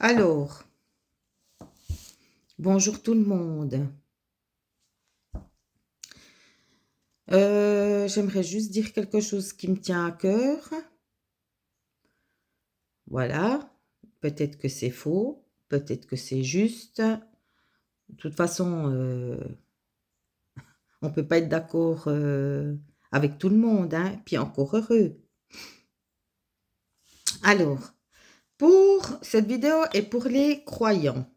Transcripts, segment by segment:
Alors, bonjour tout le monde. J'aimerais juste dire quelque chose qui me tient à cœur. Voilà, peut-être que c'est faux, peut-être que c'est juste. De toute façon, on ne peut pas être d'accord avec tout le monde, hein, puis encore heureux. Alors, pour cette vidéo est pour les croyants.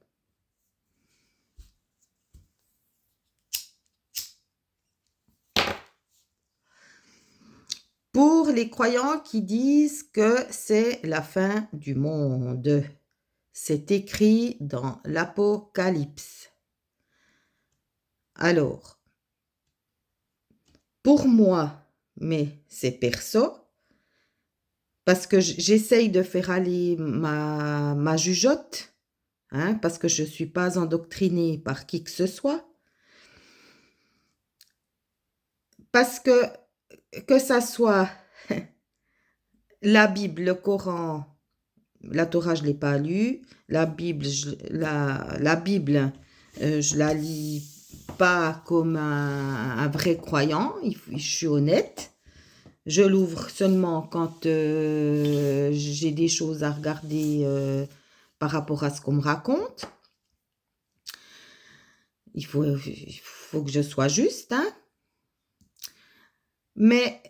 Pour les croyants qui disent que c'est la fin du monde. C'est écrit dans l'Apocalypse. Alors, pour moi, mais c'est perso, parce que j'essaye de faire aller ma jugeote, hein, parce que je ne suis pas endoctrinée par qui que ce soit, parce que ça soit la Bible, le Coran, la Torah, je ne l'ai pas lu, la Bible, la Bible, je la lis pas comme un vrai croyant, je suis honnête. Je l'ouvre seulement quand j'ai des choses à regarder par rapport à ce qu'on me raconte. Il faut que je sois juste, hein. Mais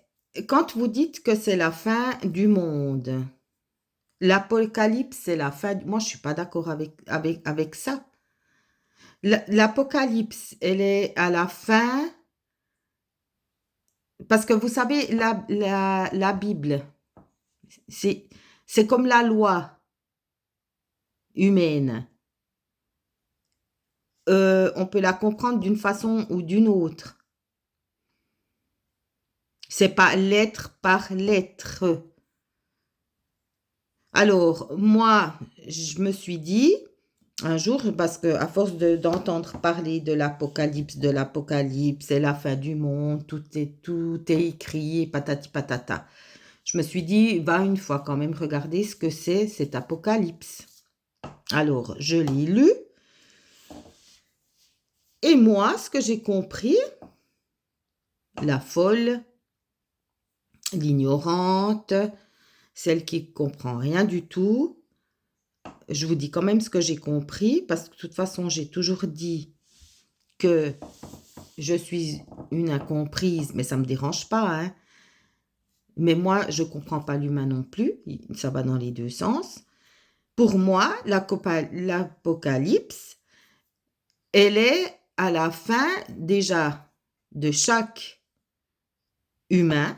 quand vous dites que c'est la fin du monde, l'Apocalypse, c'est la fin. Moi, je ne suis pas d'accord avec ça. L'Apocalypse, elle est à la fin. Parce que vous savez, la Bible, c'est comme la loi humaine. On peut la comprendre d'une façon ou d'une autre. C'est pas lettre par lettre. Alors, moi, je me suis dit un jour, parce que à force d'entendre parler de l'Apocalypse, c'est la fin du monde, tout est écrit, patati patata. Je me suis dit, va une fois quand même regarder ce que c'est cet Apocalypse. Alors, je l'ai lu. Et moi, ce que j'ai compris, la folle, l'ignorante, celle qui ne comprend rien du tout, je vous dis quand même ce que j'ai compris, parce que de toute façon, j'ai toujours dit que je suis une incomprise, mais ça ne me dérange pas, hein. Mais moi, je ne comprends pas l'humain non plus, ça va dans les deux sens. Pour moi, l'Apocalypse, elle est à la fin déjà de chaque humain,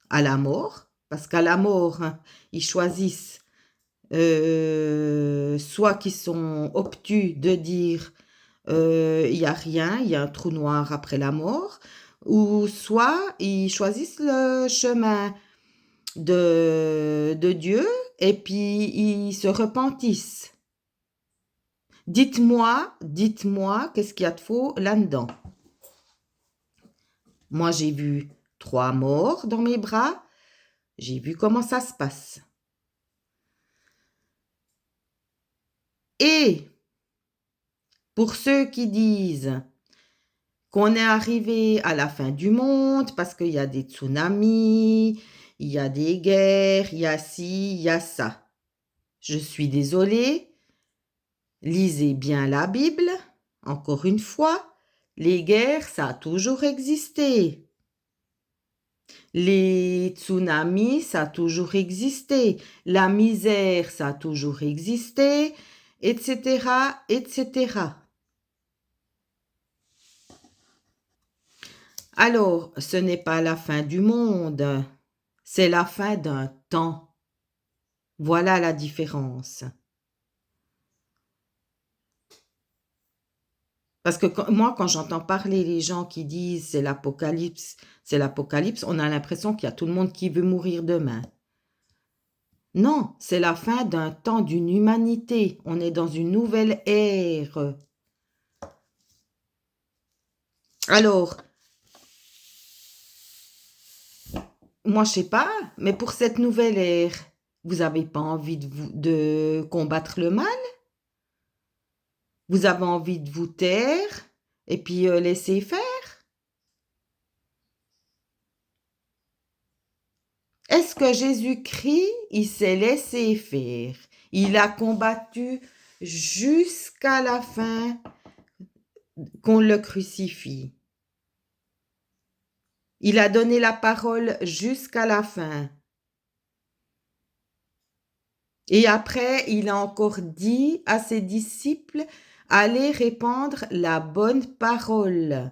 à la mort, parce qu'à la mort, hein, ils choisissent soit qu'ils sont obtus de dire il n'y a rien, il y a un trou noir après la mort, ou soit ils choisissent le chemin de Dieu et puis ils se repentissent. Dites-moi, qu'est-ce qu'il y a de faux là-dedans? Moi, j'ai vu 3 morts dans mes bras, j'ai vu comment ça se passe. Et pour ceux qui disent qu'on est arrivé à la fin du monde parce qu'il y a des tsunamis, il y a des guerres, il y a ci, il y a ça. Je suis désolée, lisez bien la Bible. Encore une fois, les guerres, ça a toujours existé. Les tsunamis, ça a toujours existé. La misère, ça a toujours existé, etc., etc. Alors, ce n'est pas la fin du monde, c'est la fin d'un temps. Voilà la différence. Parce que moi, quand j'entends parler les gens qui disent c'est l'Apocalypse, on a l'impression qu'il y a tout le monde qui veut mourir demain. Non, c'est la fin d'un temps, d'une humanité. On est dans une nouvelle ère. Alors, moi, je sais pas, mais pour cette nouvelle ère, Vous n'avez pas envie de combattre le mal? Vous avez envie de vous taire et puis laisser faire? Est-ce que Jésus-Christ, il s'est laissé faire? Il a combattu jusqu'à la fin qu'on le crucifie. Il a donné la parole jusqu'à la fin. Et après, il a encore dit à ses disciples, allez répandre la bonne parole.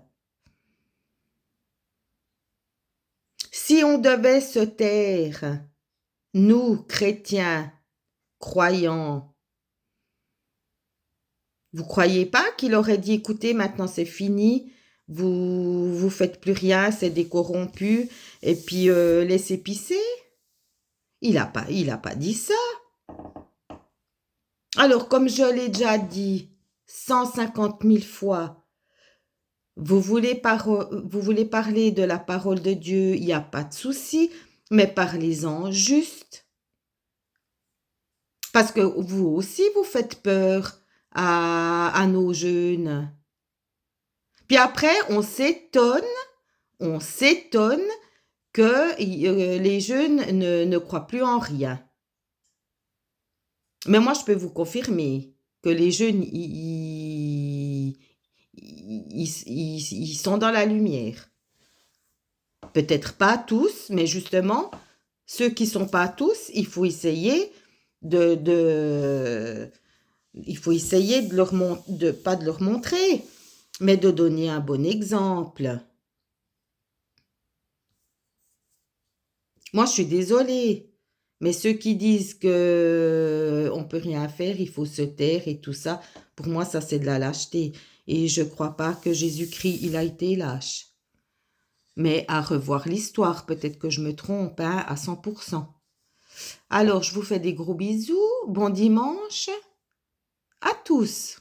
Si on devait se taire, nous, chrétiens, croyants, vous croyez pas qu'il aurait dit, écoutez, maintenant c'est fini, vous faites plus rien, c'est des corrompus, et puis laissez pisser? Il a pas dit ça. Alors, comme je l'ai déjà dit 150 000 fois, vous voulez parler de la parole de Dieu, il n'y a pas de souci, mais parlez-en juste. Parce que vous aussi, vous faites peur à nos jeunes. Puis après, on s'étonne que les jeunes ne croient plus en rien. Mais moi, je peux vous confirmer que les jeunes, ils sont dans la lumière. Peut-être pas tous, mais justement, ceux qui sont pas tous, il faut essayer il faut essayer pas de leur montrer, mais de donner un bon exemple. Moi, je suis désolée, mais ceux qui disent que on peut rien faire, il faut se taire et tout ça, pour moi, ça c'est de la lâcheté. Et je crois pas que Jésus-Christ, il a été lâche. Mais à revoir l'histoire, peut-être que je me trompe, hein, à 100%. Alors, je vous fais des gros bisous, bon dimanche à tous.